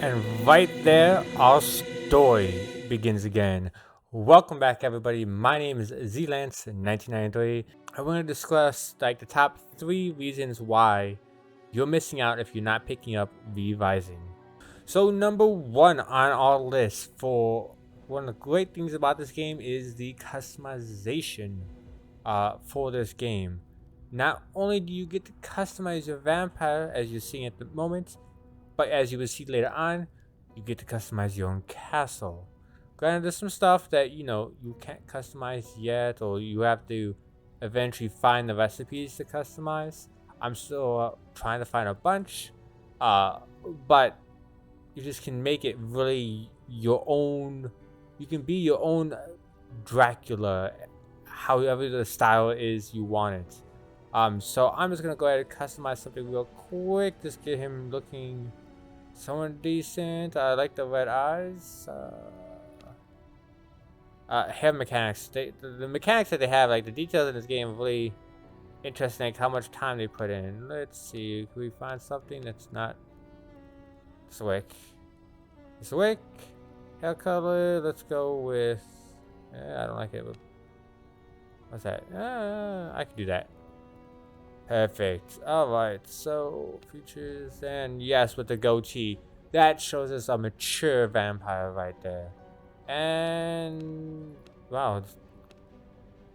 And right there, our story begins again. Welcome back, everybody. My name is ZLance1993. I want to discuss the top 3 reasons why you're missing out if you're not picking up Revising. So number 1 on our list for one of the great things about this game is the customization for this game. Not only do you get to customize your vampire as you're seeing at the moment, but as you will see later on, you get to customize your own castle. Granted, there's some stuff that you can't customize yet, or you have to eventually find the recipes to customize. I'm still trying to find a bunch, but you just can make it really your own. You can be your own Dracula, however the style is you want it. So I'm just gonna go ahead and customize something real quick. Just get him looking someone decent. I like the red eyes. Hair mechanics. The mechanics that they have, like the details in this game, are really interesting. Like how much time they put in. Let's see. Can we find something that's not Swick? Swick. Hair color. Let's go with. I don't like it. What's that? I can do that. Perfect. Alright, so features, and yes, with the goatee. That shows us a mature vampire right there. And wow,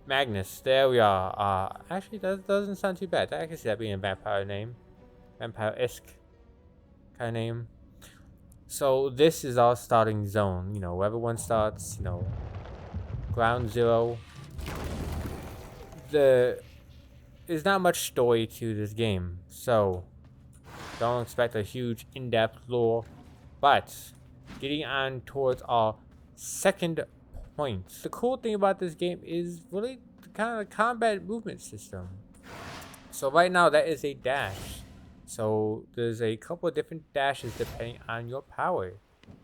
Magnus, there we are. Actually that doesn't sound too bad. I can see that being a vampire name. Vampire-esque kind of name. So this is our starting zone. Where everyone starts, ground zero. There's not much story to this game, so don't expect a huge in-depth lore. But getting on towards our second point, the cool thing about this game is really the kind of combat movement system. So right now that is a dash. So there's a couple of different dashes depending on your power.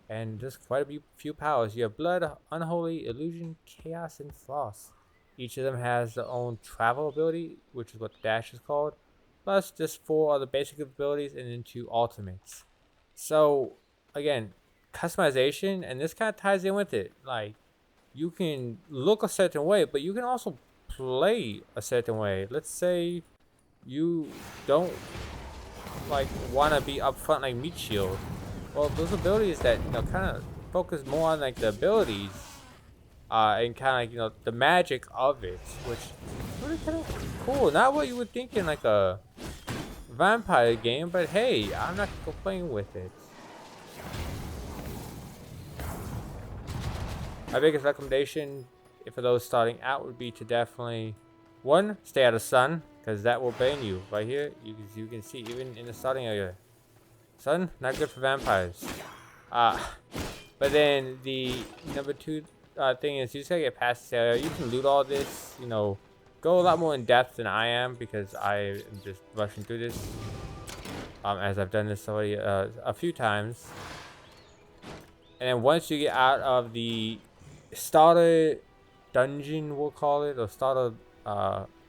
And there's quite a few powers. You have Blood, Unholy, Illusion, Chaos, and Frost. Each of them has their own travel ability, which is what the dash is called. Plus just 4 other basic abilities and then 2 ultimates. So again, customization, and this kind of ties in with it. Like, you can look a certain way, but you can also play a certain way. Let's say you don't want to be up front like Meat Shield. Well, those abilities that kind of focus more on the abilities, and kind of the magic of it, which is really kind of cool. Not what you would think in a vampire game, but hey, I'm not complaining with it. My biggest recommendation, for those starting out, would be to definitely, 1, stay out of sun, because that will burn you. Right here, you can see even in the starting area, sun not good for vampires. But then the number 2 thing is you just gotta get past this area. You can loot all this, go a lot more in depth than I am, because I am just rushing through this, as I've done this already a few times. And then once you get out of the starter dungeon, we'll call it, or starter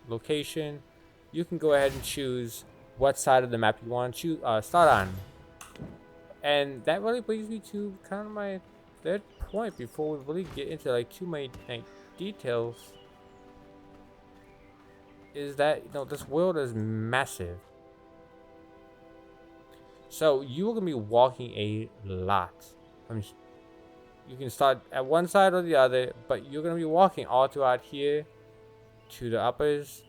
location, you can go ahead and choose what side of the map you want to start on. And that really brings me to kind of my third point before we really get into too many details, is that this world is massive. So you're gonna be walking a lot. You can start at one side or the other, but you're gonna be walking all throughout here, to the uppers,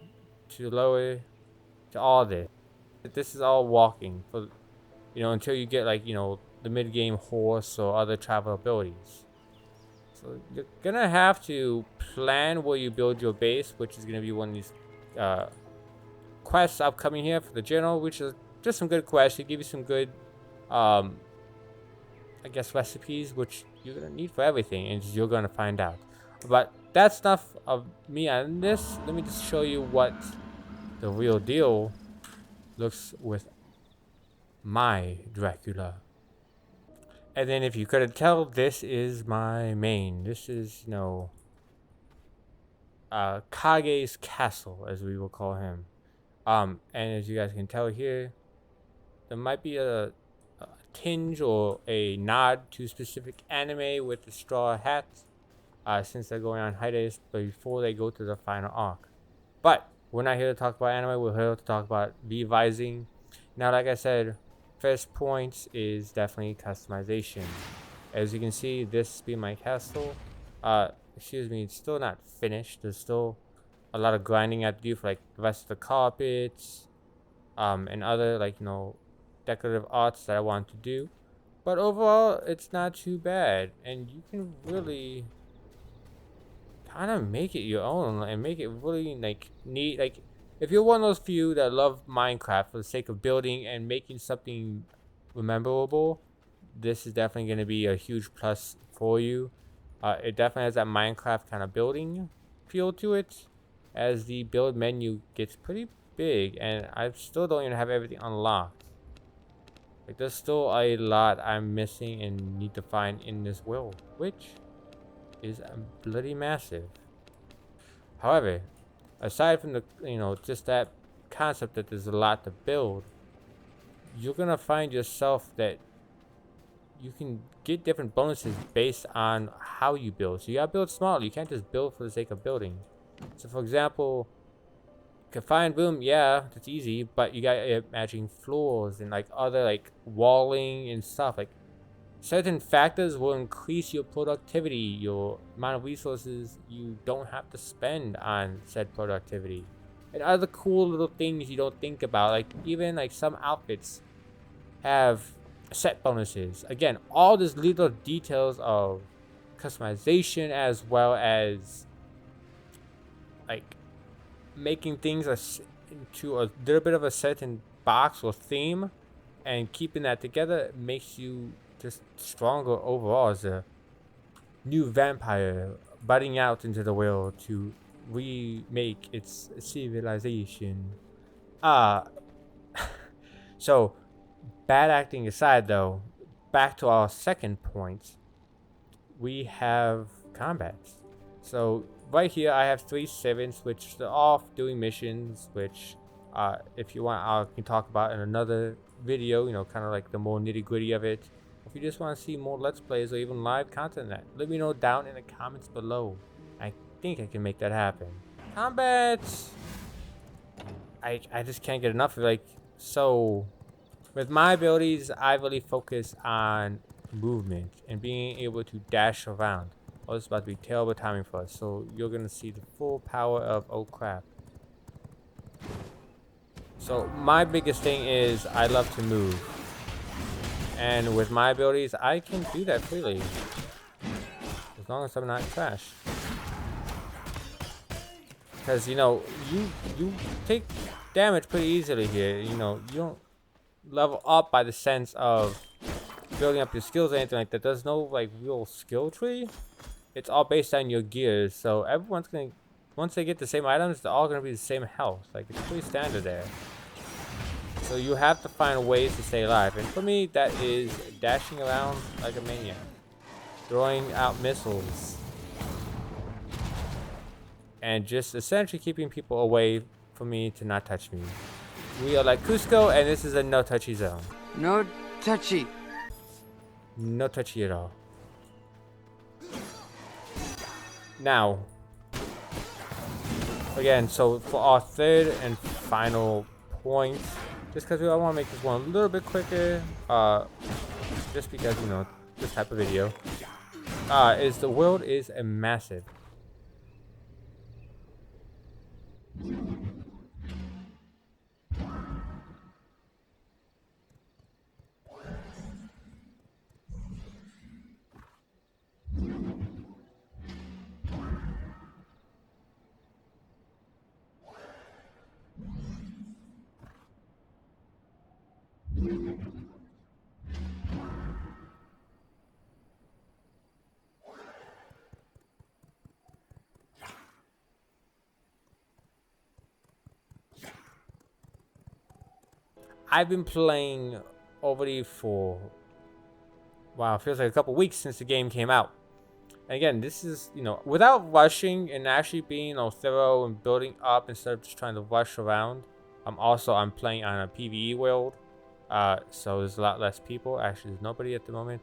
to the lower, to all this. This is all walking for until you get the mid-game horse or other travel abilities. So you're gonna have to plan where you build your base, which is gonna be one of these quests upcoming here for the general, which is just some good quests. They give you some good I guess recipes, which you're gonna need for everything, and you're gonna find out. But that's enough of me on this. Let me just show you what the real deal looks with my Dracula. And then if you couldn't tell, this is my main. This is, Kage's castle, as we will call him. And as you guys can tell here, there might be a tinge or a nod to specific anime with the straw hat, since they're going on hiatus before they go to the final arc. But we're not here to talk about anime. We're here to talk about revising. Now, like I said, first point is definitely customization. As you can see, this being my castle. Excuse me, it's still not finished. There's still a lot of grinding I have to do for like the rest of the carpets, and other like decorative arts that I want to do. But overall, it's not too bad, and you can really kind of make it your own and make it really like neat. Like if you're one of those few that love Minecraft for the sake of building and making something memorable, this is definitely going to be a huge plus for you. It definitely has that Minecraft kind of building feel to it, as the build menu gets pretty big, and I still don't even have everything unlocked. Like there's still a lot I'm missing and need to find in this world, which is bloody massive. However, aside from the just that concept that there's a lot to build, you're gonna find yourself that you can get different bonuses based on how you build. So you gotta build smart. You can't just build for the sake of building. So for example, confined room, yeah, that's easy, but you got matching floors and like other like walling and stuff. Like certain factors will increase your productivity, your amount of resources you don't have to spend on said productivity, and other cool little things you don't think about. Like even like some outfits have set bonuses. Again, all these little details of customization, as well as like making things into a little bit of a certain box or theme, and keeping that together makes you just stronger overall as a new vampire budding out into the world to remake its civilization. So bad acting aside though, back to our second point, we have combats. So right here I have 3 servants, which they're off doing missions, which if you want I can talk about in another video, kind of like the more nitty gritty of it. If you just want to see more let's plays or even live content, let me know down in the comments below. I think I can make that happen. Combats, I just can't get enough of it. Like, so with my abilities, I really focus on movement and being able to dash around. Oh, this is about to be terrible timing for us. So you're gonna see the full power of oh crap. So my biggest thing is I love to move, and with my abilities, I can do that freely as long as I'm not trash. Because you take damage pretty easily here. You don't level up by the sense of building up your skills or anything like that. There's no like real skill tree. It's all based on your gears. So everyone's gonna, once they get the same items, they're all gonna be the same health. Like it's pretty standard there. So you have to find ways to stay alive. And for me, that is dashing around like a maniac, throwing out missiles, and just essentially keeping people away from me to not touch me. We are like Cusco, and this is a no touchy zone. No touchy. No touchy at all. Now, again, so for our third and final point, just because I want to make this one a little bit quicker, just because, this type of video, is the world is massive. I've been playing already for, wow, it feels like a couple weeks since the game came out. And again, this is, without rushing and actually being thorough and building up instead of just trying to rush around. I'm playing on a PvE world. So there's a lot less people. Actually, there's nobody at the moment.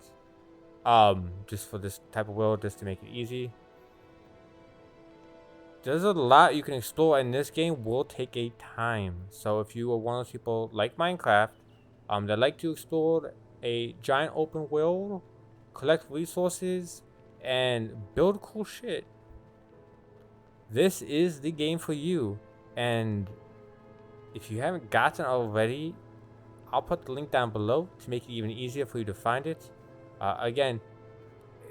Just for this type of world, just to make it easy. There's a lot you can explore, and this game will take a time. So if you are one of those people like Minecraft, that like to explore a giant open world, collect resources, and build cool shit, this is the game for you. And if you haven't gotten it already, I'll put the link down below to make it even easier for you to find it. Again,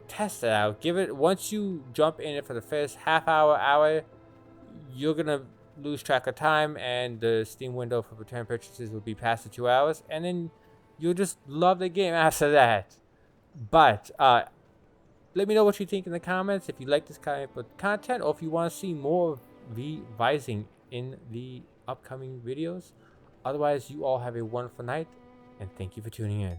test it out. Give it, once you jump in it for the first half hour, you're gonna lose track of time, and the Steam window for return purchases will be past the 2 hours, and then you'll just love the game after that. But let me know what you think in the comments, if you like this kind of content, or if you want to see more of V-Rising in the upcoming videos. Otherwise, you all have a wonderful night, and thank you for tuning in.